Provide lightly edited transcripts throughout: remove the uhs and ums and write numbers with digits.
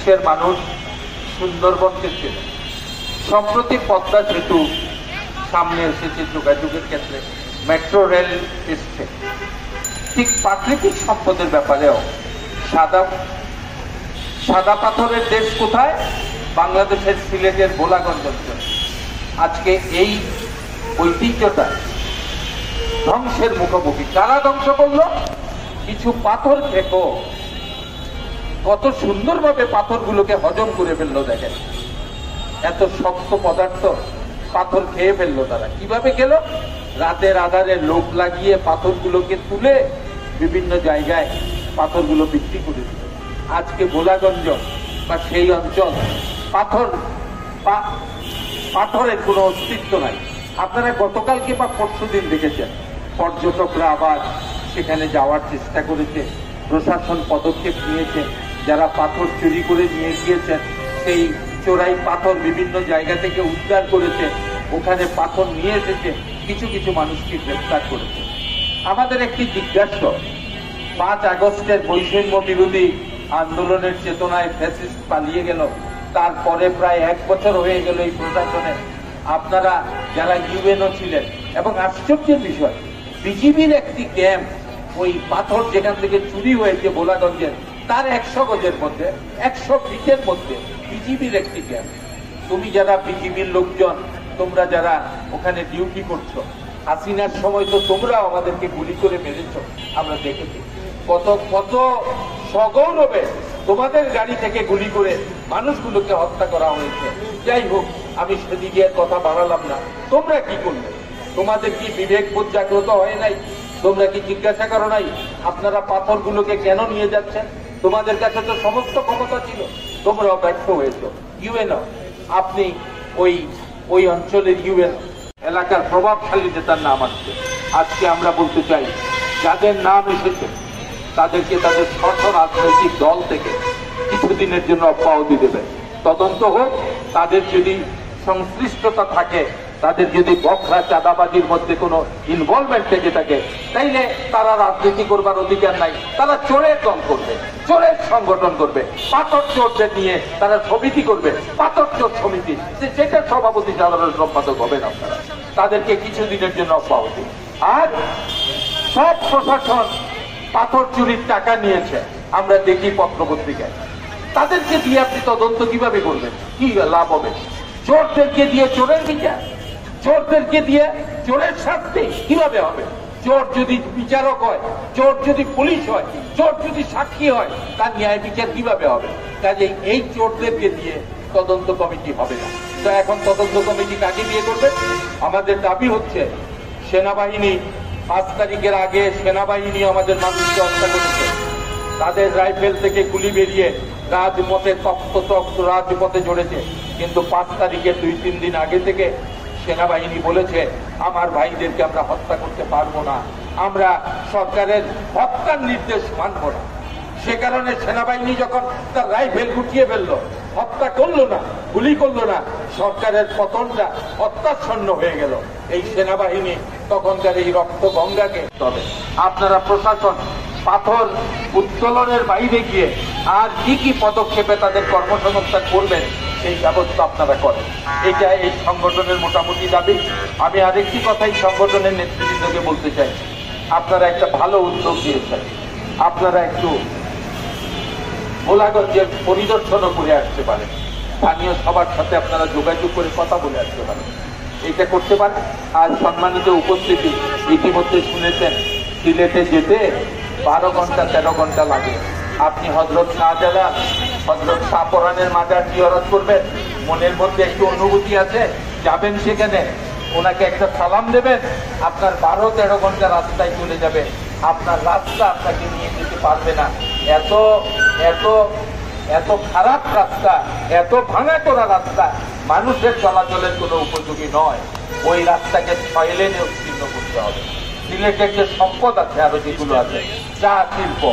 এদেশের মানুষ সুন্দরবনকে চেনে। সম্প্রতি পদ্মা সেতু সামনে এসেছে যোগাযোগের ক্ষেত্রে, মেট্রো রেল এসছে। ঠিক প্রাকৃতিক সম্পদের ব্যাপারেও সাদা পাথরের দেশ কোথায়? বাংলাদেশের সিলেটের ভোলাগঞ্জ অঞ্চল। আজকে এই ঐতিহ্যটা ধ্বংসের মুখোমুখি। কারা ধ্বংস করলো? কিছু পাথর খেকো কত সুন্দরভাবে পাথরগুলোকে হজম করে ফেললো। দেখেন, এত শক্ত পদার্থ পাথর খেয়ে ফেললো তারা। কিভাবে গেল? রাতের আধারে লোক লাগিয়ে পাথরগুলোকে তুলে বিভিন্ন জায়গায় পাথরগুলো বিক্রি করে দিল। আজকে ভোলাগঞ্জ বা সেই অঞ্চল পাথরের কোনো অস্তিত্ব নাই। আপনারা গতকালকে বা পরশুদিন দেখেছেন পর্যটকরা আবার সেখানে যাওয়ার চেষ্টা করেছে, প্রশাসন পদক্ষেপ নিয়েছে। যারা পাথর চুরি করে নিয়ে গিয়েছেন সেই চোরাই পাথর বিভিন্ন জায়গা থেকে উদ্ধার করেছে, ওখানে পাথর নিয়ে এসেছে, কিছু কিছু মানুষকে গ্রেফতার করেছে। আমাদের একটি জিজ্ঞাসা, 5 আগস্টের বৈষম্য বিরোধী আন্দোলনের চেতনায় ফ্যাসিস্ট পালিয়ে গেল, তারপরে প্রায় 1 বছর হয়ে গেল এই প্রশাসনে। আপনারা যারা ইউএনও ছিলেন, এবং আশ্চর্যের বিষয় বিজিবির একটি ক্যাম্প ওই পাথর যেখান থেকে চুরি হয়েছে ভোলাগঞ্জের তার 100 গজের মধ্যে 100 ফিটের মধ্যে বিজিবির একটি ক্যাম্প। তুমি যারা বিজিবির লোকজন, তোমরা যারা ওখানে ডিউটি করছো, হাসিনার সময় তো তোমরাও আমাদেরকে গুলি করে মেরেছো, আমরা দেখেছি। কত কত সগৌরবে তোমাদের গাড়ি থেকে গুলি করে মানুষগুলোকে হত্যা করা হয়েছে। যাই হোক, আমি সেদিকে কথা বাড়ালাম না। তোমরা কি করলে? তোমাদের কি বিবেকবোধ জাগ্রত হয় নাই? তোমরা কি জিজ্ঞাসা করো নাই আপনারা পাথরগুলোকে কেন নিয়ে যাচ্ছেন? তোমাদের কাছে তো সমস্ত ক্ষমতা ছিল, তোমরাও ব্যর্থ হয়েছ। ইউএনও, আপনি ওই অঞ্চলের ইউএনও এলাকার প্রভাবশালী নেতার নাম আসছে। আজকে আমরা বলতে চাই, যাদের নাম এসেছে তাদেরকে তাদের ছোট রাজনৈতিক দল থেকে কিছুদিনের জন্য অব্যাহতি দেবে। তদন্ত হোক, তাদের যদি সংশ্লিষ্টতা থাকে, তাদের যদি বখরা চাঁদাবাজির মধ্যে কোনো ইনভলভমেন্ট থেকে থাকে, তাইলে তারা রাজনীতি করবার অধিকার নাই। তারা চোরের দল করবে, চোরের সংগঠন করবে, পাথর চোরদের নিয়ে তারা সমিতি করবে, পাথর চোর সমিতি, সেটার সভাপতি সাধারণ সম্পাদক হবেন আপনারা। তাদেরকে কিছুদিনের জন্য অব্যাহতি। আর সব প্রশাসন পাথর চুরির টাকা নিয়েছে, আমরা দেখি পত্রপত্রিকায়। তাদেরকে দিয়ে আপনি তদন্ত কিভাবে করবেন? কি লাভ হবে? চোরদেরকে দিয়ে চোরের বিচার, চোরদেরকে দিয়ে চোরের শাস্তি কিভাবে হবে? চোর যদি বিচারক হয়, চোর যদি পুলিশ হয়, চোর যদি সাক্ষী হয়, তার ন্যায় বিচার কিভাবে হবে? কাজেই এই চোরদেরকে দিয়ে তদন্ত কমিটি হবে না। তো এখন তদন্ত কমিটি কাকে দিয়ে করবে? আমাদের দাবি হচ্ছে, সেনাবাহিনী 5 তারিখের আগে সেনাবাহিনী আমাদের মানুষকে হত্যা করেছে। তাদের রাইফেল থেকে গুলি বেরিয়ে রাজপথে রাজপথে জড়েছে। কিন্তু 5 তারিখের 2-3 দিন আগে থেকে সেনাবাহিনী বলেছে, আমার ভাইদেরকে আমরা হত্যা করতে পারবো না, আমরা সরকারের হত্যার নির্দেশ মানব না। সে কারণে সেনাবাহিনী যখন তার রাইফেল গুটিয়ে ফেললো, হত্যা করলো না, গুলি করলো না, সরকারের পতনটা অত্যাচ্ছন্ন হয়ে গেল। এই সেনাবাহিনী তখনকার এই রক্ত গঙ্গাকে তবে আপনারা প্রশাসন পাথর উত্তোলনের বাইরে গিয়ে আর কি কি পদক্ষেপে তাদের কর্মসংস্থান করবেন সেই ব্যবস্থা আপনারা করেন। এটা এই সংগঠনের মোটামুটি দাবি। আমি আরেকটি কথাই সংগঠনের নেতৃবৃন্দকে বলতে চাই, আপনারা একটা ভালো উদ্যোগ দিয়েছেন। আপনারা একটু ভোলাগঞ্জের পরিদর্শনও করে আসতে পারেন, স্থানীয় সবার সাথে আপনারা যোগাযোগ করে কথা বলে আসতে পারেন, এটা করতে পারেন। আর সম্মানিত উপস্থিতি, ইতিমধ্যে শুনেছেন সিলেটে যেতে 12 ঘন্টা 13 ঘন্টা লাগে। আপনি হযরত শাহজালাল, হযরত শাহপরানের মাজার জিয়ারত করবেন, মনের মধ্যে একটু অনুভূতি আছে, যাবেন সেখানে, ওনাকে একটা সালাম দেবেন, আপনার 12-13 ঘন্টা রাস্তায় চলে যাবে। আপনার রাস্তা আপনাকে নিয়ে যেতে পারবে না। এত এত এত খারাপ রাস্তা, এত ভাঙা করা রাস্তা, মানুষের চলাচলের কোনো উপযোগী নয়। ওই রাস্তাকে 6 লেনে উত্তীর্ণ করতে হবে। সিলেটের যে সম্পদ আছে, আরো যেগুলো আছে, চা শিল্প,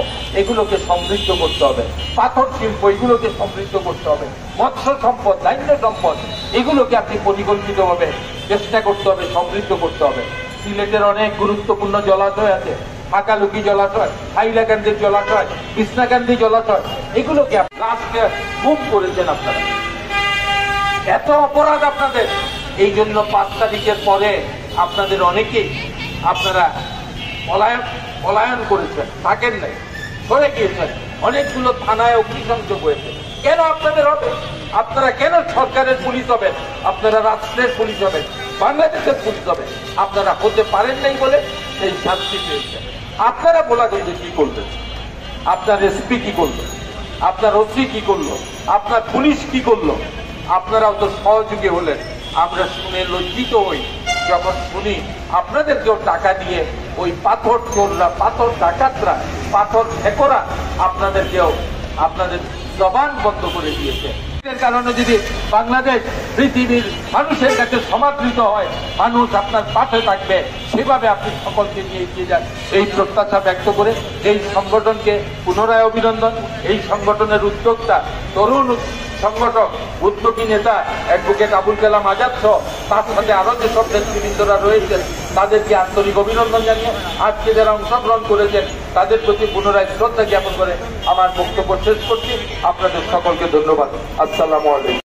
এগুলোকে সমৃদ্ধ করতে হবে, পাথর শিল্প, এগুলোকে সমৃদ্ধ করতে হবে, মৎস্য সম্পদ, ধান্য সম্পদ, এগুলোকে আপনি পরিকল্পিতভাবে চেষ্টা করতে হবে, সমৃদ্ধ করতে হবে। সিলেটের অনেক গুরুত্বপূর্ণ জলাশয় আছে, হাকালুকি জলাশয়, হাইলাকান্দির জলাশয়, কৃষ্ণাকান্দি জলাশয়, এগুলোকে রাষ্ট্রে গুম করেছেন আপনারা। এত অপরাধ আপনাদের, এই জন্য 5 তারিখের পরে আপনাদের অনেকেই আপনারা পলায়ন করেছেন, থাকেন নাই, সরে গিয়েছেন। অনেকগুলো থানায় অগ্নিসংযোগ হয়েছে। কেন আপনাদের হবে? আপনারা কেন সরকারের পুলিশ হবেন? আপনারা রাষ্ট্রের পুলিশ হবেন, বাংলাদেশের পুলিশ হবেন। আপনারা হতে পারেন নাই বলে সেই শাস্তি পেয়েছেন। আপনারা গোলাগুলি কি করবেন? আপনার এসপি কি করলো? আপনার ওসি কি করলো? আপনার পুলিশ কি করলো? আপনারাও তো সহযোগী হলেন। আমরা শুনে লজ্জিত হই যখন শুনি আপনাদেরকেও টাকা দিয়ে ওই পাথর চোররা, পাথর ডাকাতরা, পাথর ঠেকরা আপনাদেরকেও আপনাদের জবান বন্ধ করে দিয়েছে। এর কারণে যদি বাংলাদেশ পৃথিবীর মানুষের কাছে সমাদৃত হয়, মানুষ আপনার পাশে থাকবে, সেভাবে আপনি সকলকে নিয়ে এগিয়ে যান, এই প্রত্যাশা ব্যক্ত করে এই সংগঠনকে পুনরায় অভিনন্দন। এই সংগঠনের উদ্যোক্তা, তরুণ সংগঠক, উদ্যোগী নেতা অ্যাডভোকেট আবুল কালাম আজাদ সহ তার সাথে আরো যেসব নেতৃবৃন্দরা রয়েছেন তাদেরকে আন্তরিক অভিনন্দন জানিয়ে আজকে যারা অংশগ্রহণ করেছেন তাদের প্রতি পুনরায় শ্রদ্ধা জ্ঞাপন করে আমার বক্তব্য শেষ করছি। আপনাদের সকলকে ধন্যবাদ। আসসালামু আলাইকুম।